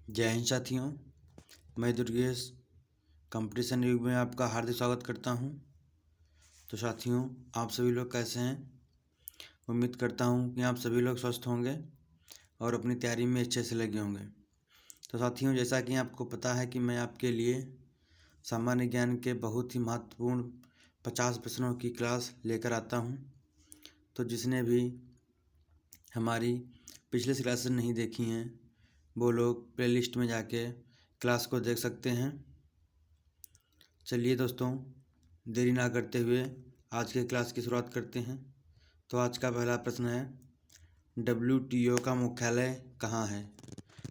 जय हिंद साथियों, मैं दुर्गेश कंपटीशन युग में आपका हार्दिक स्वागत करता हूं। तो साथियों, आप सभी लोग कैसे हैं? उम्मीद करता हूं कि आप सभी लोग स्वस्थ होंगे और अपनी तैयारी में अच्छे से लगे होंगे। तो साथियों, जैसा कि आपको पता है कि मैं आपके लिए सामान्य ज्ञान के बहुत ही महत्वपूर्ण 50 प्रश्नों की क्लास लेकर आता हूं। तो जिसने भी हमारी पिछले क्लासेस नहीं देखी हैं वो लोग प्लेलिस्ट में जाके क्लास को देख सकते हैं। चलिए दोस्तों, देरी ना करते हुए आज के क्लास की शुरुआत करते हैं। तो आज का पहला प्रश्न है, WTO का मुख्यालय कहाँ है?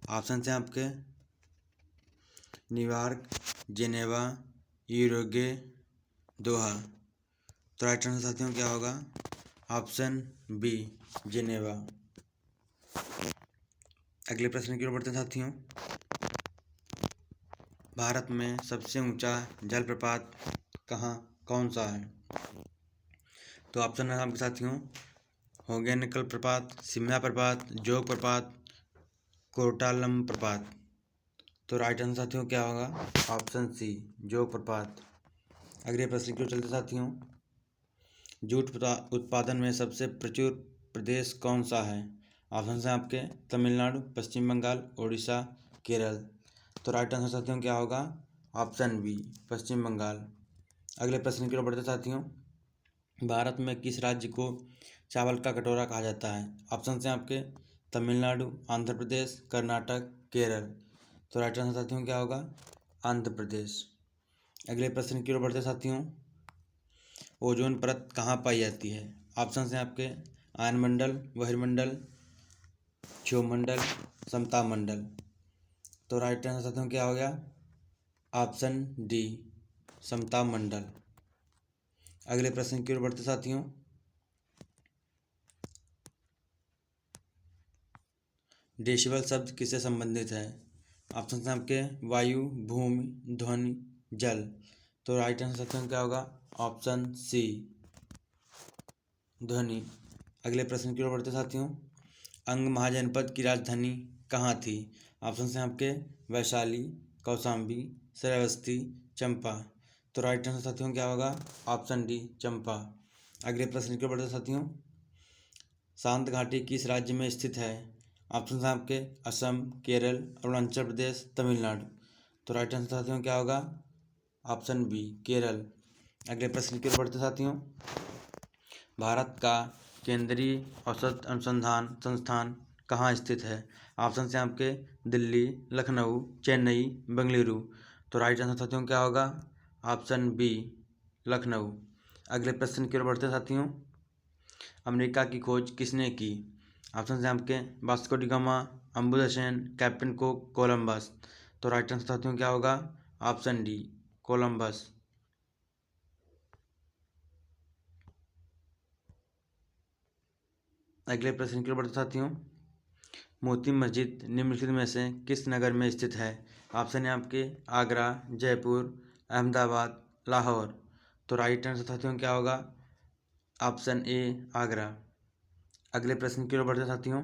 ऑप्शन हैं आपके न्यूयॉर्क, जेनेवा, यूरुग्वे, दोहा। तो राइट आंसर साथियों क्या होगा? Option B, Geneva. अगले प्रश्न की ओर बढ़ते हैं साथियों। भारत में सबसे ऊंचा जलप्रपात कौन सा है? तो ऑप्शन है आपके साथियों होगेनकल प्रपात, शिमला प्रपात, जोग प्रपात, कोटालम प्रपात। तो राइट आंसर साथियों क्या होगा? ऑप्शन सी, जोग प्रपात। अगले प्रश्न की ओर चलते साथियों। जूट उत्पादन में सबसे प्रचुर प्रदेश कौन सा है? ऑप्शन है आपके तमिलनाडु, पश्चिम बंगाल, उड़ीसा, केरल। तो राइट आंसर साथियों क्या होगा? ऑप्शन बी, पश्चिम बंगाल। अगले प्रश्न की ओर बढ़ते साथियों। भारत में किस राज्य को चावल का कटोरा कहा जाता है? ऑप्शन हैं आपके तमिलनाडु, आंध्र प्रदेश, कर्नाटक, केरल। तो राइट आंसर साथियों क्या होगा? आंध्र प्रदेश। अगले प्रश्न की ओर बढ़ते साथियों। ओजोन परत कहाँ पाई जाती है? ऑप्शन हैं आपके आयनमंडल, बहिर्मंडल, क्षोभमंडल, समतापमंडल। तो राइट आंसर साथियों क्या हो गया? ऑप्शन डी, समतापमंडल। अगले प्रश्न की ओर बढ़ते साथियों। डेसिबल शब्द किससे संबंधित है? ऑप्शन हैं आपके वायु, भूमि, ध्वनि, जल। तो राइट आंसर साथियों क्या होगा? ऑप्शन सी, ध्वनि। अगले प्रश्न की ओर बढ़ते साथियों। अंग महाजनपद की राजधानी कहाँ थी? ऑप्शन हैं आपके वैशाली, कौशाम्बी, श्रावस्ती, चंपा। तो राइट आंसर साथियों क्या होगा? ऑप्शन डी, चंपा। अगले प्रश्न की ओर बढ़ते साथियों। शांत घाटी किस राज्य में स्थित है? ऑप्शन हैं आपके असम, केरल, अरुणाचल प्रदेश, तमिलनाडु। तो राइट आंसर साथियों क्या होगा? Option B, Kerala. अगले प्रश्न की ओर बढ़ते साथियों। भारत का केंद्रीय औषध अनुसंधान संस्थान कहाँ स्थित है? ऑप्शन हैं आपके दिल्ली, लखनऊ, चेन्नई, बेंगलुरु। तो राइट आंसर साथियों क्या होगा? Option B, Lucknow. अगले प्रश्न की ओर बढ़ते साथियों। अमेरिका की खोज किसने की? ऑप्शन हैं आपके Vasco D gamma, Ambuja Sen, captain cook, Columbus. तो राइट आंसर साथियों क्या होगा? Option D, Columbus. अगले प्रश्न की ओर बढ़ते साथियों। मोती मस्जिद निम्नलिखित में से किस नगर में स्थित है? ऑप्शन है आपके आगरा, जयपुर, अहमदाबाद, लाहौर। तो राइट आंसर साथियों क्या होगा? ऑप्शन ए, आगरा। अगले प्रश्न की ओर बढ़ते साथियों।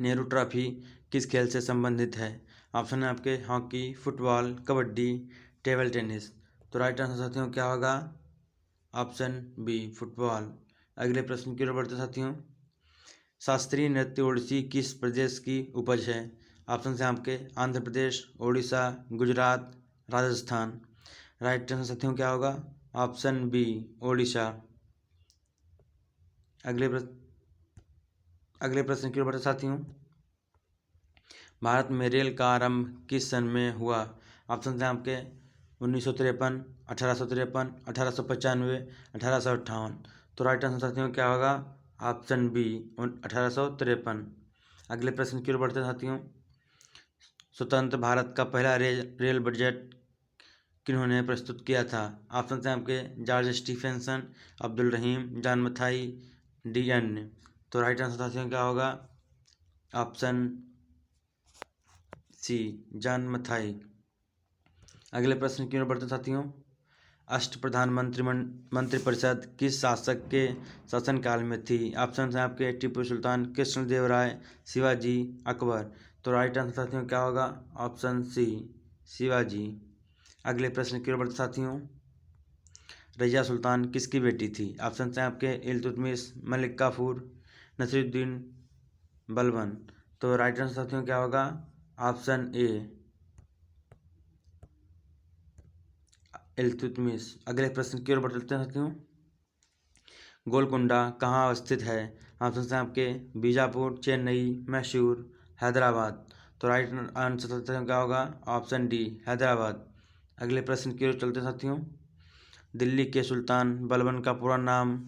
नेहरू ट्रॉफी किस खेल से संबंधित है? ऑप्शन है आपके hockey, football, kabaddi, table tennis. तो राइट आंसर साथियों क्या होगा? Option B, football. अगले प्रश्न की ओर बढ़ते साथियों। शास्त्रीय नृत्य ओडिसी किस प्रदेश की उपज है? ऑप्शन हैं आपके आंध्र प्रदेश, उड़ीसा, गुजरात, राजस्थान। राइट आंसर साथियों क्या होगा? Option B, Odisha. अगले प्रश्न की ओर बढ़ते साथियों। भारत में रेल का आरंभ किस सन में हुआ? ऑप्शन हैं आपके 1953, 1853, 1895, 1858। तो राइट आंसर साथियों क्या होगा? Option B, 1853। अगले प्रश्न की ओर बढ़ते साथियों। स्वतंत्र भारत का पहला रेल बजट किन्होंने प्रस्तुत किया था? ऑप्शन हैं आपके George Stephenson, Abdul Rahim, John Mathai, D N. तो राइट आंसर साथियों क्या होगा? Option C, John Mathai. अगले प्रश्न की ओर बढ़ते साथियों। अष्टप्रधान मंत्रिपरिषद किस शासक के शासनकाल में थी? ऑप्शन हैं आपके टीपू सुल्तान, कृष्णदेव राय, शिवाजी, अकबर। तो राइट आंसर साथियों क्या होगा? Option C, Shivaji. अगले प्रश्न की ओर बढ़ते साथियों। रजिया सुल्तान किसकी बेटी थी? ऑप्शन हैं आपके इल्तुतमिश, मलिक काफूर, नसीरुद्दीन बलबन। तो राइट आंसर साथियों क्या होगा? ऑप्शन ए, इल्तुतमिश। अगले प्रश्न की ओर बढ़ चलते हैं साथियों। गोलकुंडा कहाँ अवस्थित है? ऑप्शन हैं आपके बीजापुर, चेन्नई, मैसूर, हैदराबाद। तो राइट आंसर साथियों क्या होगा? Option D, Hyderabad. अगले प्रश्न की ओर चलते हैं साथियों। दिल्ली के सुल्तान बलबन का पूरा नाम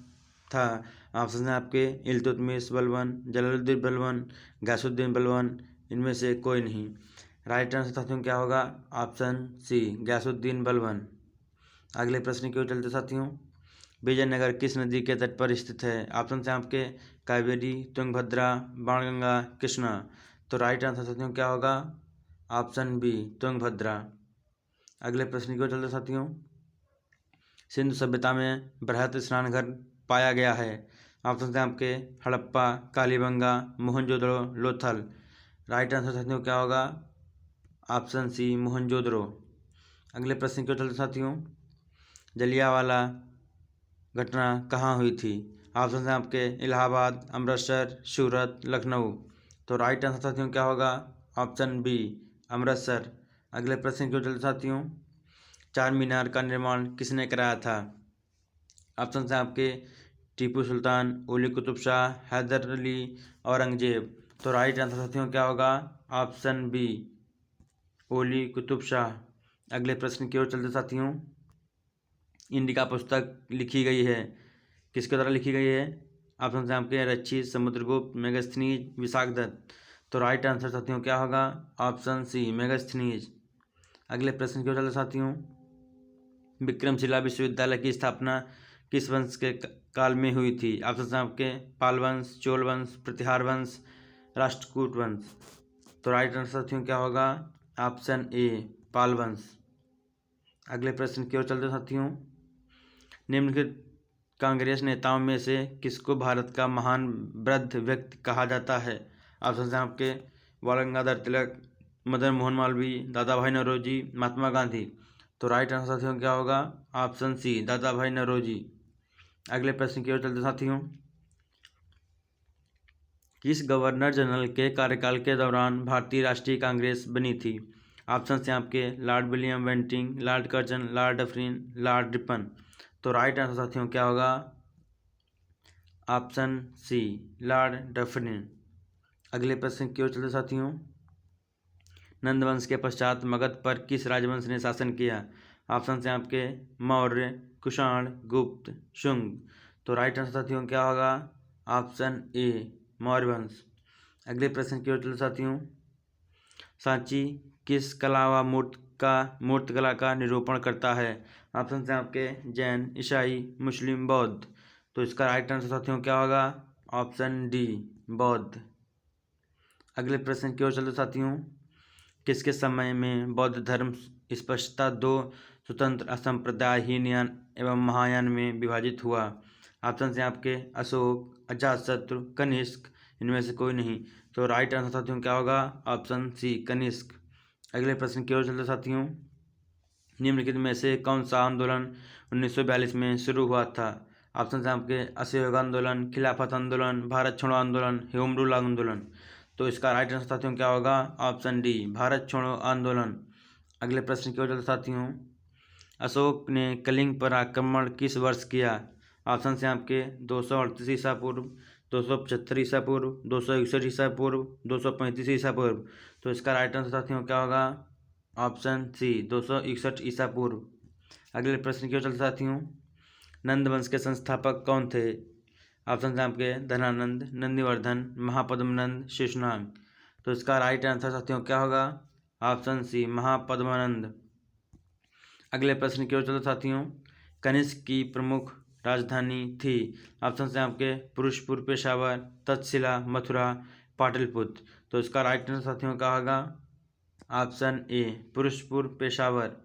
था? ऑप्शन हैं आपके इल्तुतमिश बलबन, जलालुद्दीन बलबन, गयासुद्दीन बलबन, इनमें से कोई नहीं। राइट आंसर साथियों क्या होगा? Option C, Ghiyasuddin Balban. अगले प्रश्न की ओर चलते साथियों। विजयनगर किस नदी के तट पर स्थित है? ऑप्शन हैं आपके कावेरी, तुंगभद्रा, बाणगंगा, कृष्णा। तो राइट आंसर साथियों क्या होगा? Option B, Tungabhadra. अगले प्रश्न की ओर चलते साथियों। सिंधु सभ्यता में बृहत स्नानघर पाया गया है? ऑप्शन हैं आपके हड़प्पा, कालीबंगा, मोहनजोदड़ो, लोथल। राइट आंसर साथियों क्या होगा? Option C, Mohenjodaro. अगले प्रश्न की ओर चलते साथियों। जलियांवाला घटना कहाँ हुई थी? ऑप्शन हैं आपके इलाहाबाद, अमृतसर, सूरत, लखनऊ। तो राइट आंसर साथियों क्या होगा? Option B, Amritsar. अगले प्रश्न की ओर चलते साथियों। चार मीनार का निर्माण किसने कराया था? ऑप्शन हैं आपके टीपू सुल्तान, ओली कुतुब शाह, हैदर अली, औरंगजेब। तो राइट आंसर साथियों क्या होगा? ऑप्शन बी, ओली कुतुब शाह। अगले प्रश्न की ओर चलते साथियों। इंडिका पुस्तक लिखी गई है, किसके द्वारा लिखी गई है? ऑप्शन हैं आपके रचित, समुद्रगुप्त, मेगास्थनीज, विशाखदत्त। तो राइट आंसर साथियों क्या होगा? Option C, Megasthenes. अगले प्रश्न की ओर चलते साथियों। विक्रमशिला विश्वविद्यालय की स्थापना किस वंश के काल में हुई थी? ऑप्शन हैं आपके पाल वंश, चोल वंश, प्रतिहार वंश, राष्ट्रकूट वंश। तो राइट आंसर साथियों क्या होगा? ऑप्शन ए, पाल वंश। अगले प्रश्न की ओर चलते साथियों। निम्नलिखित कांग्रेस नेताओं में से किसको भारत का महान वृद्ध व्यक्ति कहा जाता है? ऑप्शन हैं आपके बाल गंगाधर तिलक, मदन मोहन मालवीय, दादा भाई नौरोजी, महात्मा गांधी। तो राइट आंसर साथियों क्या होगा? ऑप्शन सी, दादा भाई नौरोजी। अगले प्रश्न की ओर चलते साथियों। किस गवर्नर जनरल के कार्यकाल के दौरान भारतीय राष्ट्रीय कांग्रेस बनी थी? ऑप्शन हैं आपके Lord William Bentinck, Lord Curzon, Lord Dufferin, Lord Ripon. तो राइट आंसर साथियों क्या होगा? Option C, Lord Dufferin. अगले प्रश्न की ओर चलते साथियों। नंद वंश के पश्चात मगध पर किस राजवंश ने शासन किया? ऑप्शन हैं आपके मौर्य, कुषाण, गुप्त, शुंग। तो राइट आंसर साथियों क्या होगा? ऑप्शन ए, मौर्य वंश। अगले प्रश्न की ओर चलते साथियों। सांची किस कला व मूर्तिकला का निरूपण करता है? ऑप्शन हैं आपके जैन, ईसाई, मुस्लिम, बौद्ध। तो इसका राइट आंसर साथियों क्या होगा? ऑप्शन डी, बौद्ध। अगले प्रश्न की ओर चलते साथियों। किसके समय में बौद्ध धर्म स्पष्टता दो स्वतंत्र असंप्रदाय हीनयान एवं महायान में विभाजित हुआ? ऑप्शन हैं आपके अशोक, अजातशत्रु, कनिष्क, इनमें से कोई नहीं। तो राइट आंसर साथियों क्या होगा? Option C, Kanishka. अगले प्रश्न की ओर चलते साथियों। निम्नलिखित में से कौन सा आंदोलन 1942 में शुरू हुआ था? ऑप्शन हैं आपके असहयोग आंदोलन, खिलाफत आंदोलन, भारत छोड़ो आंदोलन, होम रूल आंदोलन। तो इसका राइट आंसर साथियों क्या होगा? ऑप्शन डी, भारत छोड़ो आंदोलन। अगले प्रश्न की ओर चलते साथियों। अशोक ने कलिंग पर आक्रमण किस वर्ष किया? ऑप्शन हैं आपके 238 ईसा पूर्व, 275 ईसा पूर्व, 261 ईसा पूर्व, 235 ईसा पूर्व। तो इसका राइट आंसर साथियों क्या होगा? ऑप्शन सी, 261 ईसा पूर्व। अगले प्रश्न की ओर चलते साथियों। नंद वंश के संस्थापक कौन थे? ऑप्शन हैं आपके धनानंद, नंदिवर्धन, महापद्मनंद, शेषनाग। तो इसका राइट आंसर साथियों क्या होगा? Option C, Mahapadmananda. अगले प्रश्न की ओर चलते साथियों। कनिष्क की प्रमुख राजधानी थी? ऑप्शन हैं आपके पुरुषपुर, पेशावर, तक्षशिला, मथुरा, पाटलिपुत्र। तो इसका राइट आंसर साथियों क्या होगा? Option A, Purushapura, Peshawar.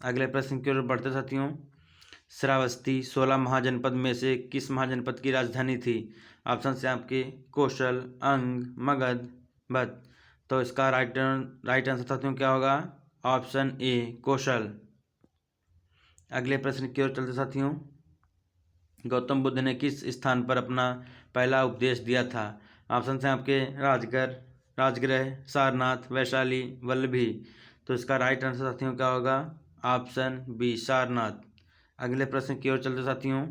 अगले प्रश्न की ओर बढ़ते साथियों। श्रावस्ती 16 महाजनपद में से किस महाजनपद की राजधानी थी? ऑप्शन हैं आपके कौशल, अंग, मगध, बत। तो इसका राइट आंसर साथियों क्या होगा? ऑप्शन ए कौशल। अगले प्रश्न की ओर चलते साथियों। गौतम बुद्ध ने किस स्थान पर अपना पहला उपदेश दिया था? ऑप्शन है आपके राजगृह, सारनाथ, वैशाली, वल्लभी। तो इसका राइट आंसर साथियों क्या होगा? Option B Sarnath. अगले प्रश्न की ओर चलते साथियों।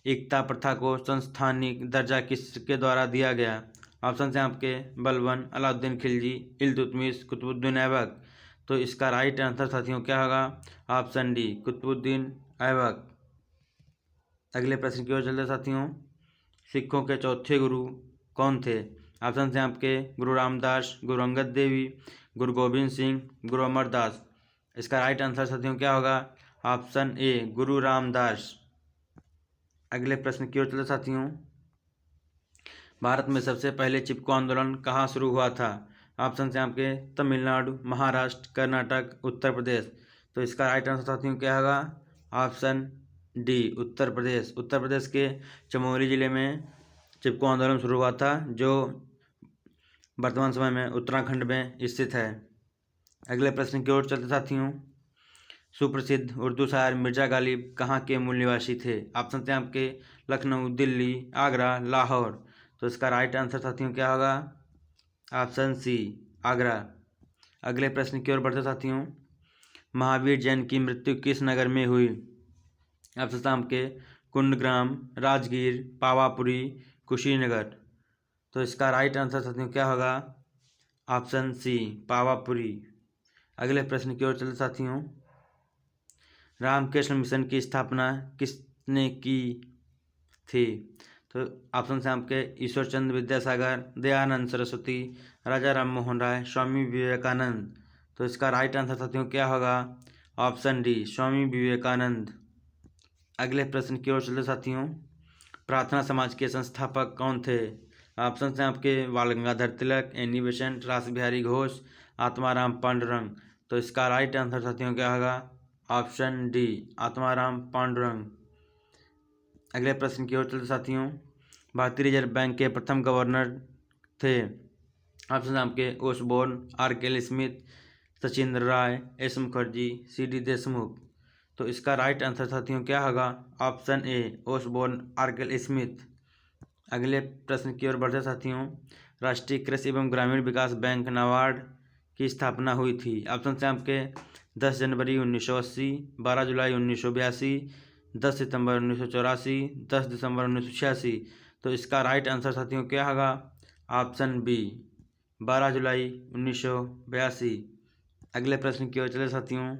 एकता प्रथा को संस्थानिक दर्जा किसके द्वारा दिया गया? ऑप्शन है आपके बलबन, अलाउद्दीन खिलजी, इल्तुतमिश, कुतुबुद्दीन ऐबक। तो इसका राइट आंसर साथियों क्या होगा? Option D Qutubuddin Aibak. अगले प्रश्न की ओर चलते साथियों। सिखों के चौथे गुरु कौन थे? ऑप्शन हैं आपके गुरु रामदास, गुरु अंगद देवी, गुरु गोविंद सिंह, गुरु अमरदास। इसका राइट आंसर साथियों क्या होगा? ऑप्शन ए गुरु रामदास। अगले प्रश्न की ओर चलते साथियों। भारत में सबसे पहले चिपको आंदोलन कहाँ शुरू हुआ था? ऑप्शन हैं आपके तमिलनाडु, महाराष्ट्र, कर्नाटक, उत्तर प्रदेश। तो इसका राइट आंसर साथियों क्या होगा? Option D Uttar Pradesh. उत्तर प्रदेश के चमोली जिले में चिपको आंदोलन शुरू हुआ था, जो वर्तमान समय में उत्तराखंड में स्थित है। अगले प्रश्न की ओर चलते साथियों। सुप्रसिद्ध उर्दू शायर मिर्जा गालिब कहाँ के मूल निवासी थे? ऑप्शन थे आपके लखनऊ, दिल्ली, आगरा, लाहौर। तो इसका राइट आंसर साथियों क्या होगा? Option C Agra. अगले प्रश्न की ओर बढ़ते साथियों। महावीर जैन की मृत्यु किस नगर में हुई? ऑप्शन आपके कुंडग्राम, राजगीर, पावापुरी, कुशीनगर। तो इसका राइट आंसर साथियों क्या होगा? Option C Pawapuri. अगले प्रश्न की ओर चलते साथियों। रामकृष्ण मिशन की स्थापना किसने की थी? तो ऑप्शन है आपके ईश्वर चंद्र विद्यासागर, दयानंद सरस्वती, राजा राम मोहन राय, स्वामी विवेकानंद। तो इसका राइट आंसर साथियों क्या होगा? Option D Swami Vivekananda. अगले प्रश्न की ओर चलते साथियों। प्रार्थना समाज के संस्थापक कौन थे? ऑप्शन हैं आपके बाल गंगाधर तिलक, एनी बेसेंट, रासबिहारी घोष, आत्माराम पांडुरंग। तो इसका राइट आंसर साथियों क्या होगा? Option D Atmaram Pandurang. अगले प्रश्न की ओर चलते साथियों। भारतीय रिजर्व बैंक के प्रथम गवर्नर थे? ऑप्शन आपके Osborne, R K. Smith, Sachindra Ray, S Mukherjee, C D. Deshmukh. तो इसका राइट आंसर साथियों क्या होगा? Option A Osborne, R K. Smith. अगले प्रश्न की ओर बढ़ते साथियों। राष्ट्रीय कृषि एवं ग्रामीण विकास बैंक नाबार्ड की स्थापना हुई थी? ऑप्शन हैं आपके 10 जनवरी 1980, 12 जुलाई 1982, 10 सितंबर 1984, 10 दिसंबर 1986। तो इसका राइट आंसर साथियों क्या होगा? ऑप्शन बी 12 जुलाई 1982। अगले प्रश्न की ओर चले साथियों।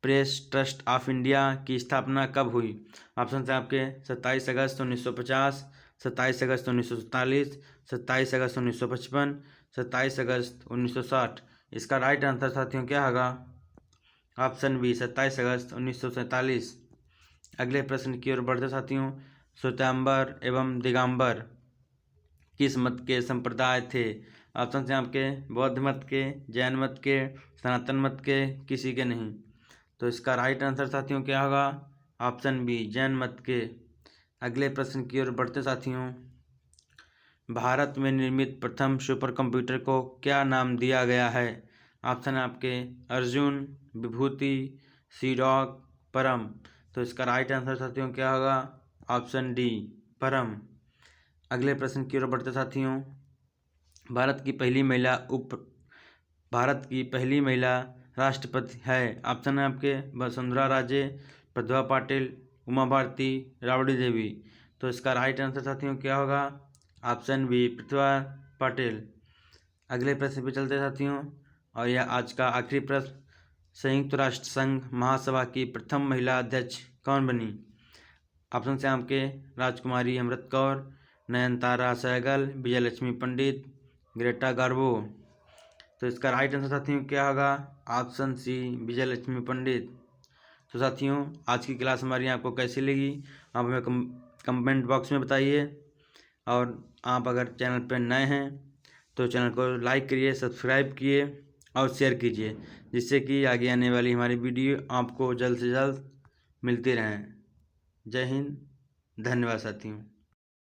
प्रेस ट्रस्ट ऑफ इंडिया की स्थापना कब हुई? ऑप्शन है आपके 27 अगस्त 1950, 27 अगस्त 1947, 27 अगस्त 1955, 27 अगस्त 1960। इसका राइट आंसर साथियों क्या होगा? ऑप्शन बी 27 अगस्त 1947। अगले प्रश्न की ओर बढ़ते साथियों। श्वेतांबर एवं दिगंबर किस मत के संप्रदाय थे? ऑप्शन हैं आपके बौद्ध मत के, जैन मत के, सनातन मत के, किसी के नहीं। तो इसका राइट आंसर साथियों क्या होगा? ऑप्शन बी जैन मत के। अगले प्रश्न की ओर बढ़ते साथियों। भारत में निर्मित प्रथम सुपर कंप्यूटर को क्या नाम दिया गया है? ऑप्शन है आपके अर्जुन, विभूति, सीडॉक, परम। तो इसका राइट आंसर साथियों क्या होगा? ऑप्शन डी परम। अगले प्रश्न की ओर बढ़ते साथियों। भारत की पहली महिला राष्ट्रपति है? ऑप्शन है आपके वसुंधरा राजे, प्रतिभा पाटिल, उमा भारती, राबड़ी देवी। तो इसका राइट आंसर साथियों क्या होगा? Option B Pratibha Patil. अगले प्रश्न पे चलते साथियों। और यह आज का आखिरी प्रश्न। संयुक्त राष्ट्र संघ महासभा की प्रथम महिला अध्यक्ष कौन बनी? ऑप्शन है आपके राजकुमारी अमृत कौर, नयनतारा सहगल, विजयलक्ष्मी पंडित, ग्रेटा गार्बो। तो इसका राइट आंसर साथियों क्या होगा? ऑप्शन सी विजयलक्ष्मी पंडित। तो साथियों आज की क्लास हमारी आपको कैसी लगी आप हमें कमेंट बॉक्स में बताइए। और आप अगर चैनल पर नए हैं तो चैनल को लाइक करिए, सब्सक्राइब किए और शेयर कीजिए, जिससे कि आगे आने वाली हमारी वीडियो आपको जल्द से जल्द मिलती रहें। जय हिंद, धन्यवाद साथियों।